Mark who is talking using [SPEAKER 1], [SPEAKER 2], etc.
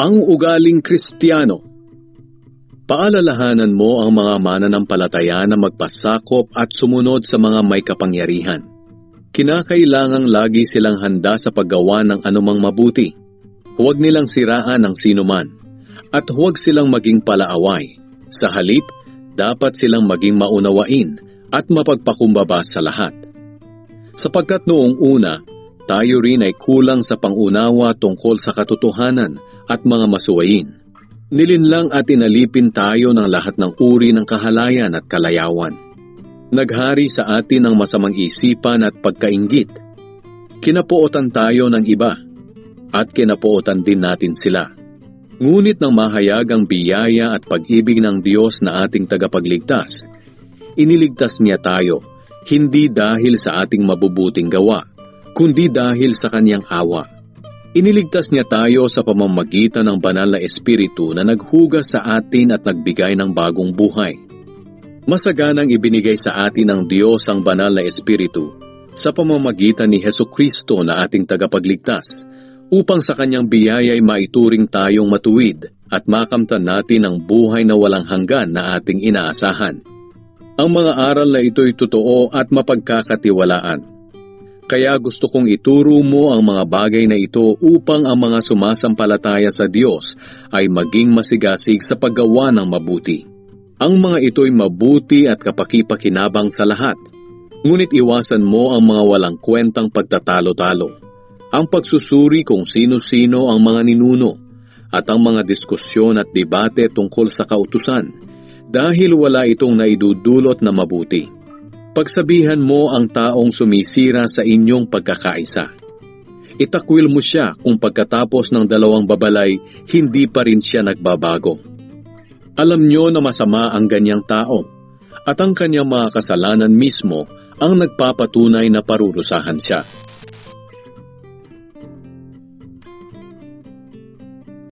[SPEAKER 1] Ang ugaling Kristiyano. Paalalahanan mo ang mga mananampalataya na magpasakop at sumunod sa mga may kapangyarihan. Kinakailangang lagi silang handa sa paggawa ng anumang mabuti. Huwag nilang siraan ang sinuman at huwag silang maging palaaway. Sa halip, dapat silang maging maunawain at mapagpakumbaba sa lahat. Sapagkat noong una, tayo rin ay kulang sa pangunawa tungkol sa katotohanan at mga masuwayin. Nilinlang at inalipin tayo ng lahat ng uri ng kahalayan at kalayawan. Naghari sa atin ang masamang isipan at pagkainggit. Kinapootan tayo ng iba at kinapootan din natin sila. Ngunit nang mahayag ang biyaya at pag-ibig ng Diyos na ating tagapagligtas, iniligtas niya tayo, hindi dahil sa ating mabubuting gawa, kundi dahil sa kanyang awa. Iniligtas niya tayo sa pamamagitan ng banal na Espiritu na naghugas sa atin at nagbigay ng bagong buhay. Masaganang ibinigay sa atin ng Diyos ang banal na Espiritu sa pamamagitan ni Hesukristo na ating tagapagligtas, upang sa kanyang biyaya ay maituring tayong matuwid at makamtan natin ang buhay na walang hanggan na ating inaasahan. Ang mga aral na ito'y totoo at mapagkakatiwalaan. Kaya gusto kong ituro mo ang mga bagay na ito upang ang mga sumasampalataya sa Diyos ay maging masigasig sa paggawa ng mabuti. Ang mga ito'y mabuti at kapaki-pakinabang sa lahat. Ngunit iwasan mo ang mga walang kwentang pagtatalo-talo, ang pagsusuri kung sino-sino ang mga ninuno, at ang mga diskusyon at debate tungkol sa kautusan, dahil wala itong naidudulot na mabuti. Pagsabihan mo ang taong sumisira sa inyong pagkakaisa. Itakwil mo siya kung pagkatapos ng 2 babalay, hindi pa rin siya nagbabago. Alam nyo na masama ang ganyang tao, at ang kanyang mga kasalanan mismo ang nagpapatunay na parurusahan siya.